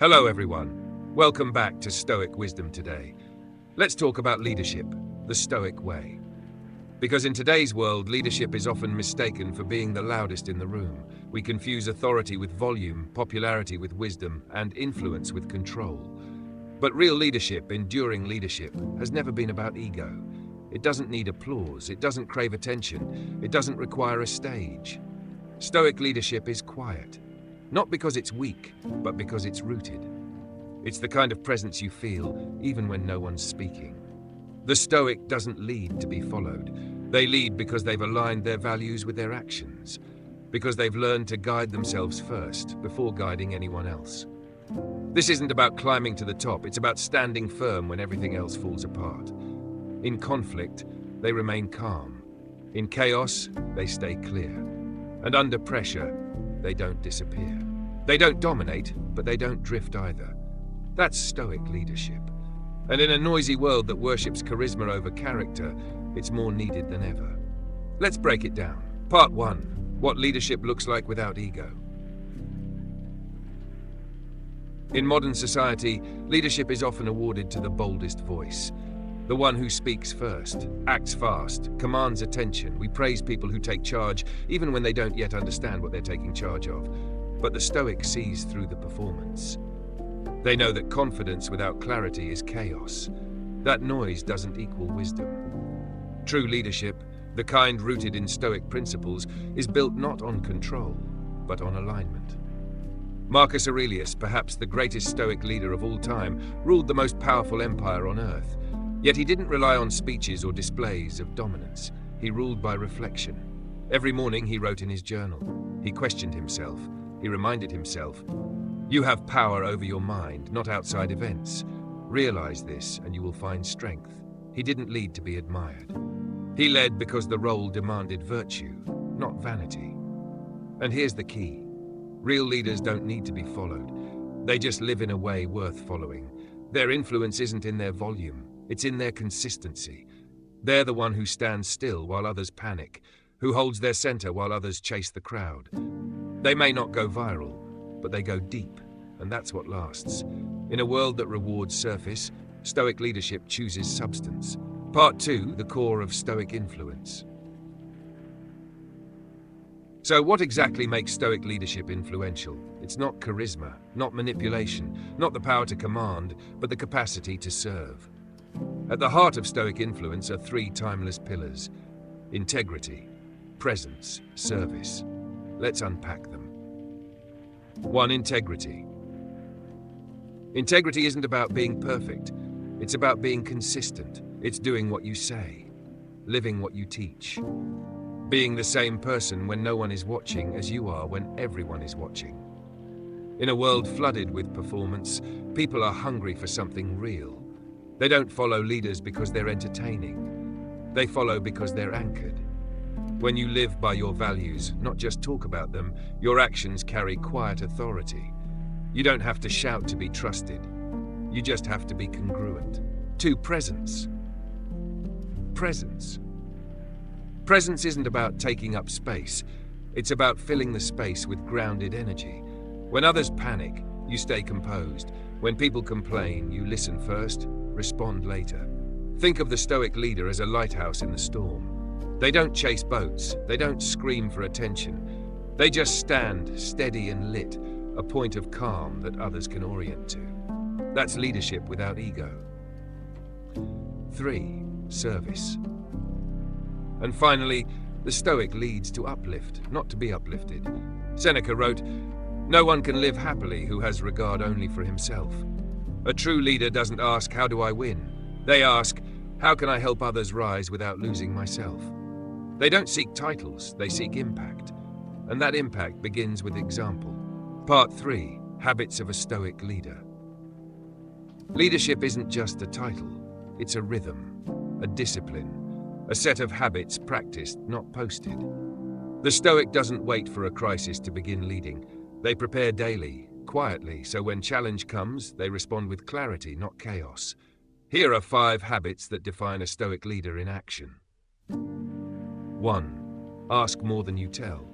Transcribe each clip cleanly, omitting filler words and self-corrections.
Hello everyone, welcome back to Stoic Wisdom today. Let's talk about leadership, the Stoic way. Because in today's world, leadership is often mistaken for being the loudest in the room. We confuse authority with volume, popularity with wisdom, and influence with control. But real leadership, enduring leadership, has never been about ego. It doesn't need applause, it doesn't crave attention, it doesn't require a stage. Stoic leadership is quiet. Not because it's weak, but because it's rooted. It's the kind of presence you feel, even when no one's speaking. The Stoic doesn't lead to be followed. They lead because they've aligned their values with their actions, because they've learned to guide themselves first, before guiding anyone else. This isn't about climbing to the top, it's about standing firm when everything else falls apart. In conflict, they remain calm. In chaos, they stay clear. And under pressure, they don't disappear. They don't dominate, but they don't drift either. That's Stoic leadership. And in a noisy world that worships charisma over character, it's more needed than ever. Let's break it down. Part 1. What leadership looks like without ego. In modern society, leadership is often awarded to the boldest voice. The one who speaks first, acts fast, commands attention. We praise people who take charge, even when they don't yet understand what they're taking charge of. But the Stoic sees through the performance. They know that confidence without clarity is chaos. That noise doesn't equal wisdom. True leadership, the kind rooted in Stoic principles, is built not on control, but on alignment. Marcus Aurelius, perhaps the greatest Stoic leader of all time, ruled the most powerful empire on earth. Yet he didn't rely on speeches or displays of dominance. He ruled by reflection. Every morning he wrote in his journal. He questioned himself. He reminded himself, "You have power over your mind, not outside events. Realize this and you will find strength." He didn't lead to be admired. He led because the role demanded virtue, not vanity. And here's the key. Real leaders don't need to be followed. They just live in a way worth following. Their influence isn't in their volume. It's in their consistency. They're the one who stands still while others panic, who holds their center while others chase the crowd. They may not go viral, but they go deep, and that's what lasts. In a world that rewards surface, Stoic leadership chooses substance. Part 2, the core of Stoic influence. So what exactly makes Stoic leadership influential? It's not charisma, not manipulation, not the power to command, but the capacity to serve. At the heart of Stoic influence are 3 timeless pillars: integrity, presence, service. Let's unpack them. 1. Integrity. Integrity isn't about being perfect. It's about being consistent. It's doing what you say, living what you teach, being the same person when no one is watching as you are when everyone is watching. In a world flooded with performance, people are hungry for something real. They don't follow leaders because they're entertaining. They follow because they're anchored. When you live by your values, not just talk about them, your actions carry quiet authority. You don't have to shout to be trusted. You just have to be congruent. 2. Presence. Presence. Presence isn't about taking up space. It's about filling the space with grounded energy. When others panic, you stay composed. When people complain, you listen first, respond later. Think of the Stoic leader as a lighthouse in the storm. They don't chase boats. They don't scream for attention. They just stand steady and lit, a point of calm that others can orient to. That's leadership without ego. 3. Service. And finally, the Stoic leads to uplift, not to be uplifted. Seneca wrote, "No one can live happily who has regard only for himself." A true leader doesn't ask, "How do I win?" They ask, "How can I help others rise without losing myself?" They don't seek titles, they seek impact. And that impact begins with example. Part 3, habits of a Stoic leader. Leadership isn't just a title, it's a rhythm, a discipline, a set of habits practiced, not posted. The Stoic doesn't wait for a crisis to begin leading. They prepare daily, quietly, so when challenge comes, they respond with clarity, not chaos. Here are 5 habits that define a Stoic leader in action. 1. Ask more than you tell.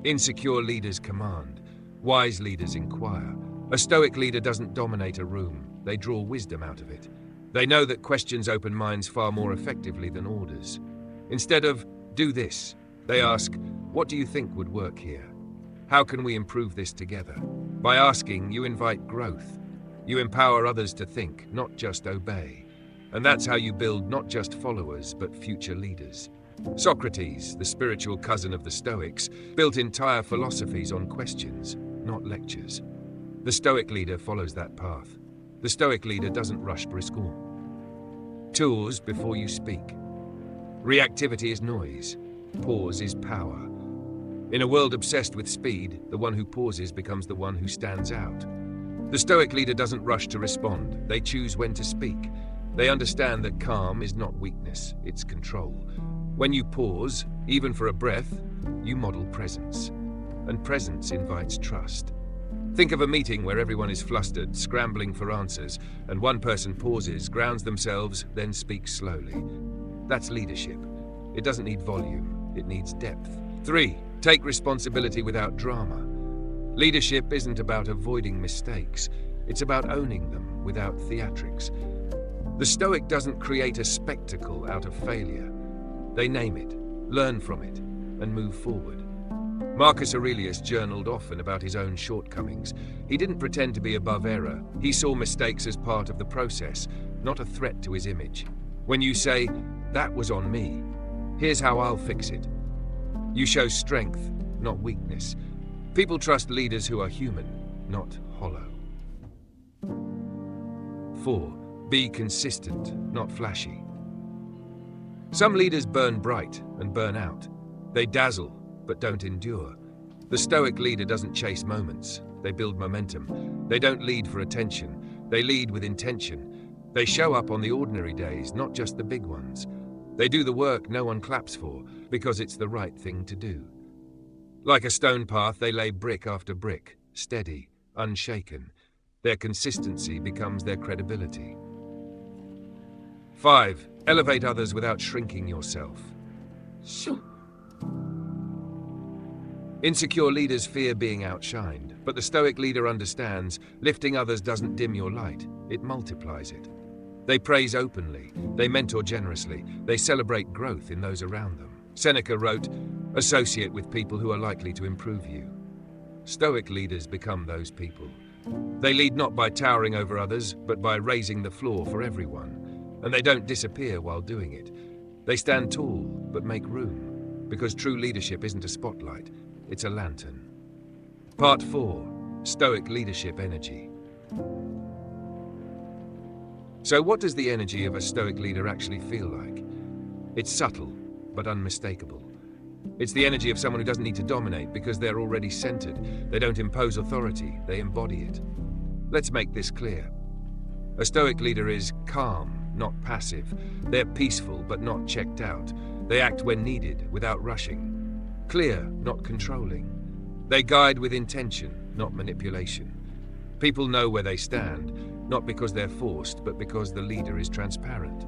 Insecure leaders command. Wise leaders inquire. A Stoic leader doesn't dominate a room, they draw wisdom out of it. They know that questions open minds far more effectively than orders. Instead of, do this, they ask, what do you think would work here? How can we improve this together? By asking, you invite growth. You empower others to think, not just obey. And that's how you build not just followers, but future leaders. Socrates, the spiritual cousin of the Stoics, built entire philosophies on questions, not lectures. The Stoic leader follows that path. The Stoic leader doesn't rush brisk on. Tools before you speak. Reactivity is noise. Pause is power. In a world obsessed with speed, the one who pauses becomes the one who stands out. The Stoic leader doesn't rush to respond. They choose when to speak. They understand that calm is not weakness, it's control. When you pause, even for a breath, you model presence. And presence invites trust. Think of a meeting where everyone is flustered, scrambling for answers, and one person pauses, grounds themselves, then speaks slowly. That's leadership. It doesn't need volume, it needs depth. 3. Take responsibility without drama. Leadership isn't about avoiding mistakes, it's about owning them without theatrics. The Stoic doesn't create a spectacle out of failure. They name it, learn from it, and move forward. Marcus Aurelius journaled often about his own shortcomings. He didn't pretend to be above error. He saw mistakes as part of the process, not a threat to his image. When you say, that was on me, here's how I'll fix it, you show strength, not weakness. People trust leaders who are human, not hollow. 4. Be consistent, not flashy. Some leaders burn bright and burn out. They dazzle, but don't endure. The Stoic leader doesn't chase moments. They build momentum. They don't lead for attention. They lead with intention. They show up on the ordinary days, not just the big ones. They do the work no one claps for, because it's the right thing to do. Like a stone path, they lay brick after brick, steady, unshaken. Their consistency becomes their credibility. 5. Elevate others without shrinking yourself. Insecure leaders fear being outshined, but the Stoic leader understands lifting others doesn't dim your light, it multiplies it. They praise openly, they mentor generously, they celebrate growth in those around them. Seneca wrote, associate with people who are likely to improve you. Stoic leaders become those people. They lead not by towering over others, but by raising the floor for everyone. And they don't disappear while doing it. They stand tall, but make room. Because true leadership isn't a spotlight, it's a lantern. Part 4. Stoic leadership energy. So what does the energy of a Stoic leader actually feel like? It's subtle, but unmistakable. It's the energy of someone who doesn't need to dominate because they're already centered. They don't impose authority, they embody it. Let's make this clear. A Stoic leader is calm, not passive. They're peaceful, but not checked out. They act when needed, without rushing. Clear, not controlling. They guide with intention, not manipulation. People know where they stand, not because they're forced, but because the leader is transparent.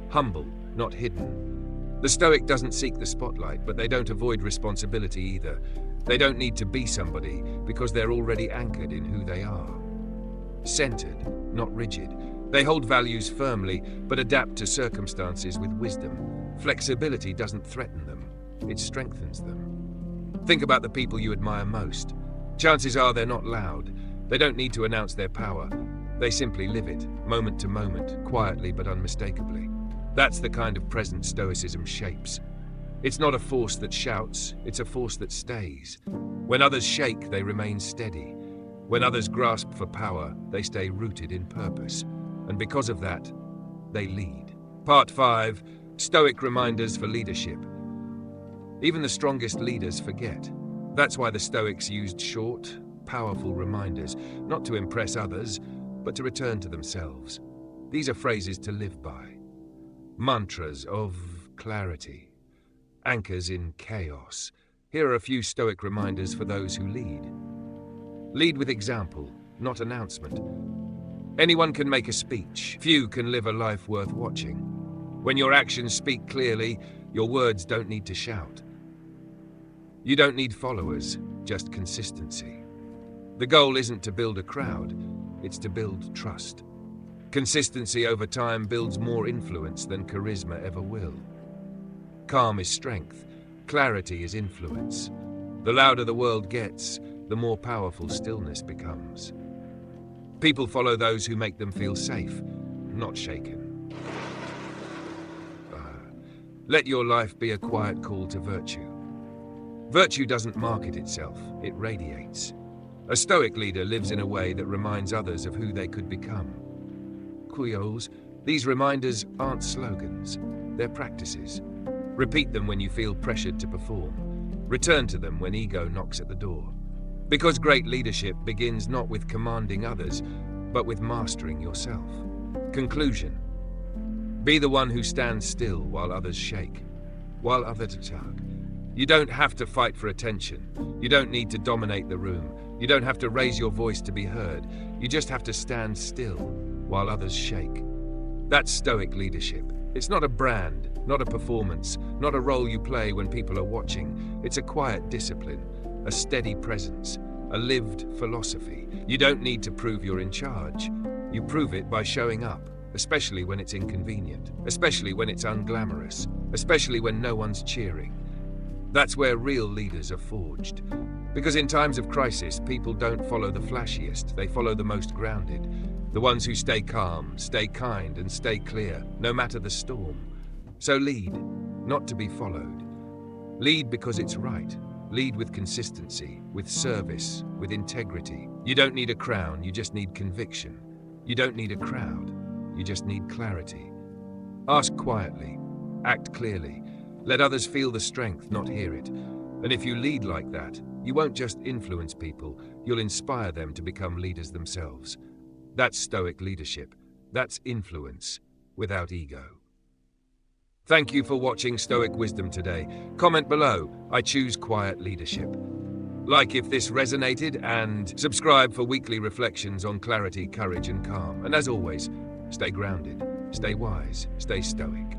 Humble, not hidden. The Stoic doesn't seek the spotlight, but they don't avoid responsibility either. They don't need to be somebody because they're already anchored in who they are. Centered, not rigid. They hold values firmly, but adapt to circumstances with wisdom. Flexibility doesn't threaten them, it strengthens them. Think about the people you admire most. Chances are they're not loud. They don't need to announce their power. They simply live it, moment to moment, quietly but unmistakably. That's the kind of present Stoicism shapes. It's not a force that shouts, it's a force that stays. When others shake, they remain steady. When others grasp for power, they stay rooted in purpose. And because of that, they lead. Part 5. Stoic reminders for leadership. Even the strongest leaders forget. That's why the Stoics used short, powerful reminders, not to impress others, but to return to themselves. These are phrases to live by. Mantras of clarity. Anchors in chaos. Here are a few Stoic reminders for those who lead. Lead with example, not announcement. Anyone can make a speech. Few can live a life worth watching. When your actions speak clearly, your words don't need to shout. You don't need followers, just consistency. The goal isn't to build a crowd, it's to build trust. Consistency over time builds more influence than charisma ever will. Calm is strength, clarity is influence. The louder the world gets, the more powerful stillness becomes. People follow those who make them feel safe, not shaken. Let your life be a quiet call to virtue. Virtue doesn't market itself, it radiates. A Stoic leader lives in a way that reminds others of who they could become. Kuyos, these reminders aren't slogans, they're practices. Repeat them when you feel pressured to perform. Return to them when ego knocks at the door. Because great leadership begins not with commanding others, but with mastering yourself. Conclusion. Be the one who stands still while others shake, while others tug. You don't have to fight for attention. You don't need to dominate the room. You don't have to raise your voice to be heard. You just have to stand still while others shake. That's Stoic leadership. It's not a brand, not a performance, not a role you play when people are watching. It's a quiet discipline, a steady presence, a lived philosophy. You don't need to prove you're in charge. You prove it by showing up, especially when it's inconvenient, especially when it's unglamorous, especially when no one's cheering. That's where real leaders are forged. Because in times of crisis, people don't follow the flashiest, they follow the most grounded. The ones who stay calm, stay kind, and stay clear, no matter the storm. So lead, not to be followed. Lead because it's right. Lead with consistency, with service, with integrity. You don't need a crown, you just need conviction. You don't need a crowd, you just need clarity. Ask quietly, act clearly. Let others feel the strength, not hear it. And if you lead like that, you won't just influence people, you'll inspire them to become leaders themselves. That's Stoic leadership. That's influence, without ego. Thank you for watching Stoic Wisdom today. Comment below, I choose quiet leadership. Like if this resonated, and subscribe for weekly reflections on clarity, courage, and calm. And as always, stay grounded, stay wise, stay stoic.